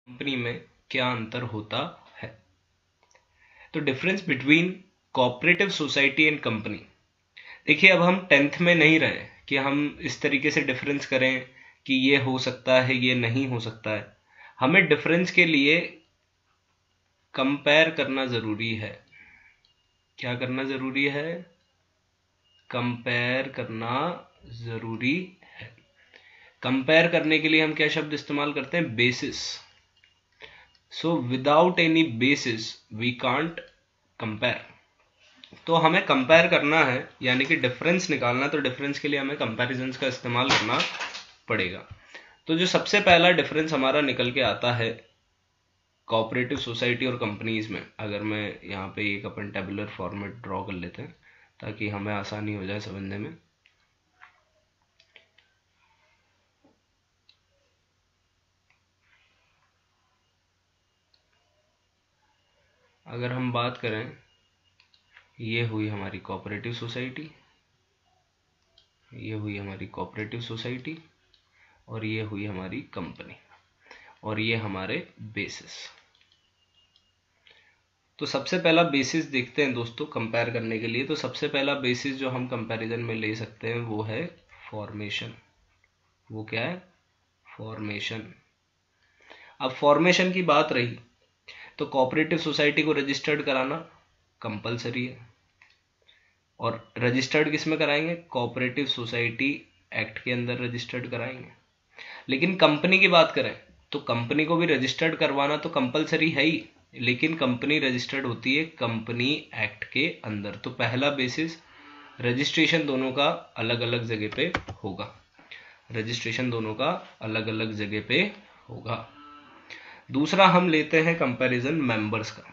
Company में क्या अंतर होता है। तो difference between cooperative society and company. देखिए, अब हम 10th में नहीं रहे कि हम इस तरीके से डिफरेंस करें कि ये हो सकता है ये नहीं हो सकता है। हमें डिफरेंस के लिए कंपेयर करना जरूरी है। क्या करना जरूरी है? कंपेयर करना जरूरी है। कंपेयर करने के लिए हम क्या शब्द इस्तेमाल करते हैं? Basis. So without any basis we can't compare. तो हमें कंपेयर करना है, यानी कि डिफरेंस निकालना, तो डिफरेंस के लिए हमें कंपैरिजंस का इस्तेमाल करना पड़ेगा। तो जो सबसे पहला डिफरेंस हमारा निकल के आता है कोऑपरेटिव सोसाइटी और कंपनीज में, अगर मैं यहाँ पे एक अपन टेबुलर फॉर्मेट ड्रॉ कर लेते हैं ताकि हमें आसानी हो जाए समझने में। अगर हम बात करें, ये हुई हमारी कोऑपरेटिव सोसाइटी, ये हुई हमारी कोऑपरेटिव सोसाइटी, और ये हुई हमारी कंपनी, और ये हमारे बेसिस। तो सबसे पहला बेसिस देखते हैं दोस्तों कंपेयर करने के लिए। तो सबसे पहला बेसिस जो हम कंपैरिजन में ले सकते हैं वो है फॉर्मेशन। वो क्या है? फॉर्मेशन। अब फॉर्मेशन की बात रही तो कोऑपरेटिव सोसाइटी को रजिस्टर्ड कराना कंपलसरी है, और रजिस्टर्ड किस में कराएंगे? कोऑपरेटिव सोसाइटी एक्ट के अंदर रजिस्टर्ड कराएंगे। लेकिन कंपनी की बात करें तो कंपनी को भी रजिस्टर्ड करवाना तो कंपलसरी है ही, लेकिन कंपनी रजिस्टर्ड होती है कंपनी एक्ट के अंदर। तो पहला बेसिस, रजिस्ट्रेशन दोनों का अलग अलग जगह पे होगा। रजिस्ट्रेशन दोनों का अलग अलग जगह पे होगा। दूसरा हम लेते हैं कंपैरिजन मेंबर्स का।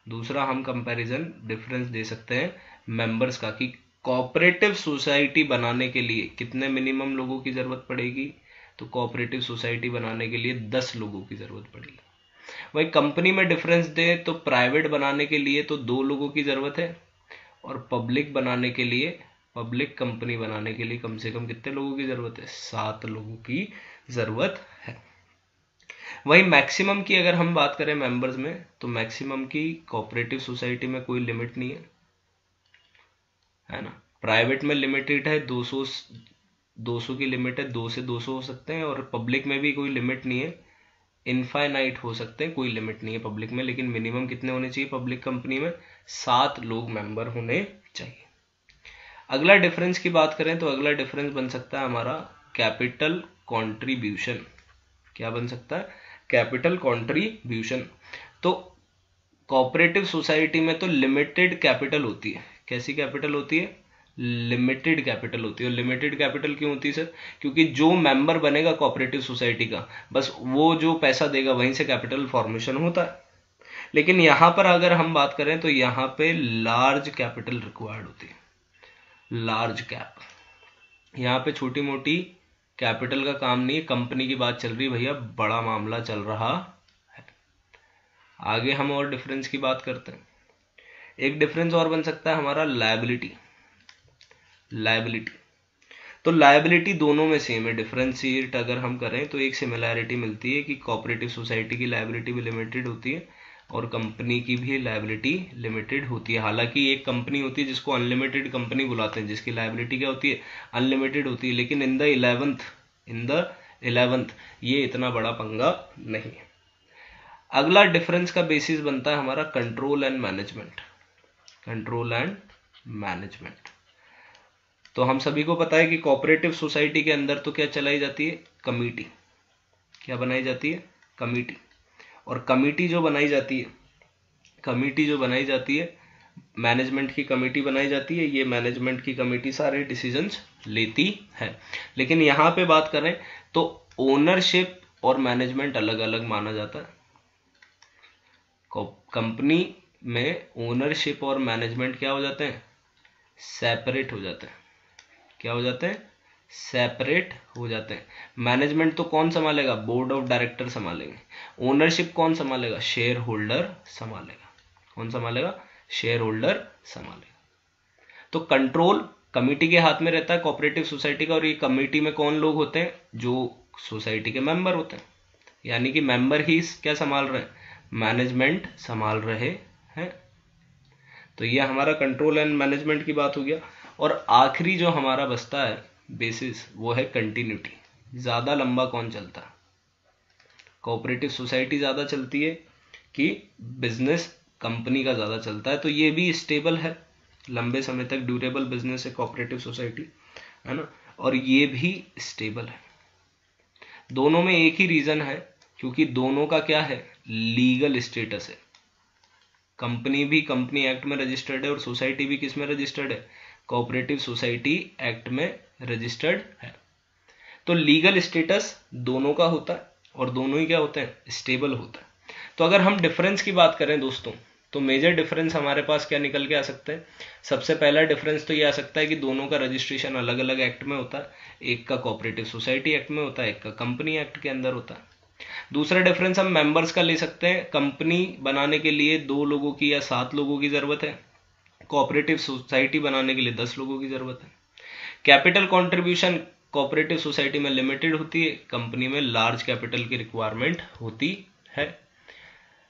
दूसरा हम कंपैरिजन डिफरेंस दे सकते हैं मेंबर्स का, कि कोऑपरेटिव सोसाइटी बनाने के लिए कितने मिनिमम लोगों की जरूरत पड़ेगी। तो कोऑपरेटिव सोसाइटी बनाने के लिए 10 लोगों की जरूरत पड़ेगी। वही कंपनी में डिफरेंस दे तो प्राइवेट बनाने के लिए तो 2 लोगों की जरूरत है, और पब्लिक बनाने के लिए, पब्लिक कंपनी बनाने के लिए कम से कम कितने लोगों की जरूरत है? 7 लोगों की जरूरत है। वही मैक्सिमम की अगर हम बात करें मेंबर्स में, तो मैक्सिमम की कोऑपरेटिव सोसाइटी में कोई लिमिट नहीं है ना। प्राइवेट में लिमिटेड है 200 की लिमिट है, 2 से 200 हो सकते हैं, और पब्लिक में भी कोई लिमिट नहीं है, इनफाइनाइट हो सकते हैं, कोई लिमिट नहीं है पब्लिक में। लेकिन मिनिमम कितने होने चाहिए पब्लिक कंपनी में? 7 लोग मेंबर होने चाहिए। अगला डिफरेंस की बात करें तो अगला डिफरेंस बन सकता है हमारा कैपिटल कंट्रीब्यूशन। क्या बन सकता है? Capital contribution. तो कोऑपरेटिव सोसाइटी में तो लिमिटेड कैपिटल होती है। कैसी कैपिटल होती है? लिमिटेड कैपिटल होती है। और लिमिटेड कैपिटल क्यों होती है सर? क्योंकि जो मेंबर बनेगा कोऑपरेटिव सोसाइटी का, बस वो जो पैसा देगा वहीं से कैपिटल फॉर्मेशन होता है। लेकिन यहां पर अगर हम बात करें तो यहां पे लार्ज कैपिटल रिक्वायर्ड होती है। Large cap. यहां पे छोटी मोटी कैपिटल का काम नहीं है, कंपनी की बात चल रही है भैया, बड़ा मामला चल रहा है। आगे हम और डिफरेंस की बात करते हैं। एक डिफरेंस और बन सकता है हमारा लायबिलिटी। लायबिलिटी, तो लायबिलिटी दोनों में सेम है। डिफरेंशिएट अगर हम करें तो एक सिमिलैरिटी मिलती है कि कोऑपरेटिव सोसाइटी की लायबिलिटी भी लिमिटेड होती है और कंपनी की भी लायबिलिटी लिमिटेड होती है। हालांकि एक कंपनी होती है जिसको अनलिमिटेड कंपनी बुलाते हैं, जिसकी लायबिलिटी क्या होती है? अनलिमिटेड होती है। लेकिन इन द 11th ये इतना बड़ा पंगा नहीं है। अगला डिफरेंस का बेसिस बनता है हमारा control and management. Control and management. तो हम सभी को पता है कि कोऑपरेटिव सोसाइटी के अंदर तो क्या चलाई जाती है? कमेटी। क्या बनाई जाती है? कमेटी। और कमेटी जो बनाई जाती है, कमेटी जो बनाई जाती है, मैनेजमेंट की कमेटी बनाई जाती है। ये मैनेजमेंट की कमेटी सारे डिसीजंस लेती है। लेकिन यहां पे बात करें तो ओनरशिप और मैनेजमेंट अलग अलग माना जाता है। कंपनी में ओनरशिप और मैनेजमेंट क्या हो जाते हैं? सेपरेट हो जाते हैं। क्या हो जाते हैं? सेपरेट हो जाते हैं। मैनेजमेंट तो कौन संभालेगा? बोर्ड ऑफ डायरेक्टर संभालेंगे। ओनरशिप कौन संभालेगा? शेयर होल्डर संभालेगा। कौन संभालेगा? शेयर होल्डर संभालेगा। तो कंट्रोल कमेटी के हाथ में रहता है कोऑपरेटिव सोसाइटी का, और ये कमेटी में कौन लोग होते हैं? जो सोसाइटी के मेंबर होते हैं। यानी कि मेंबर ही क्या संभाल रहे हैं, मैनेजमेंट संभाल रहे हैं। तो ये हमारा कंट्रोल एंड मैनेजमेंट की बात हो गया। और आखिरी जो हमारा बचता है बेसिस, वो है कंटिन्यूटी। ज्यादा लंबा कौन चलता है, कोऑपरेटिव सोसाइटी ज्यादा चलती है कि बिजनेस कंपनी का ज्यादा चलता है? तो ये भी स्टेबल है, लंबे समय तक ड्यूरेबल बिजनेस है कोऑपरेटिव सोसाइटी, है ना। और ये भी स्टेबल है। दोनों में एक ही रीजन है, क्योंकि दोनों का क्या है, लीगल स्टेटस है। कंपनी भी कंपनी एक्ट में रजिस्टर्ड है और सोसाइटी भी किस में रजिस्टर्ड है, कोऑपरेटिव सोसाइटी एक्ट में रजिस्टर्ड है। तो लीगल स्टेटस दोनों का होता है और दोनों ही क्या होते हैं, स्टेबल होता है। तो अगर हम डिफरेंस की बात करें दोस्तों, तो मेजर डिफरेंस हमारे पास क्या निकल के आ सकते हैं? सबसे पहला डिफरेंस तो ये आ सकता है कि दोनों का रजिस्ट्रेशन अलग अलग एक्ट में होता है। एक का कोऑपरेटिव सोसाइटी एक्ट में होता है, एक का कंपनी एक्ट के अंदर होता है। दूसरा डिफरेंस हम मेंबर्स का ले सकते हैं। कंपनी बनाने के लिए 2 लोगों की या 7 लोगों की जरूरत है, कोऑपरेटिव सोसाइटी बनाने के लिए 10 लोगों की जरूरत है। कैपिटल कंट्रीब्यूशन कोऑपरेटिव सोसाइटी में लिमिटेड होती है, कंपनी में लार्ज कैपिटल की रिक्वायरमेंट होती है।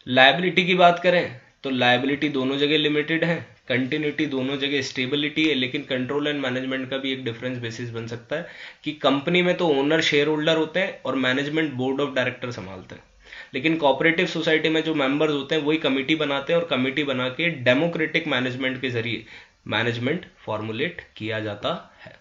लायबिलिटी की बात करें तो लायबिलिटी दोनों जगह लिमिटेड है, कंटिन्यूटी दोनों जगह स्टेबिलिटी है। लेकिन कंट्रोल एंड मैनेजमेंट का भी एक डिफरेंस बेसिस बन सकता है कि कंपनी में तो ओनर शेयर होल्डर होते हैं और मैनेजमेंट बोर्ड ऑफ डायरेक्टर संभालते हैं, लेकिन कोऑपरेटिव सोसाइटी में जो मेंबर्स होते हैं वही कमेटी बनाते हैं और कमेटी बना के डेमोक्रेटिक मैनेजमेंट के जरिए मैनेजमेंट फॉर्मुलेट किया जाता है।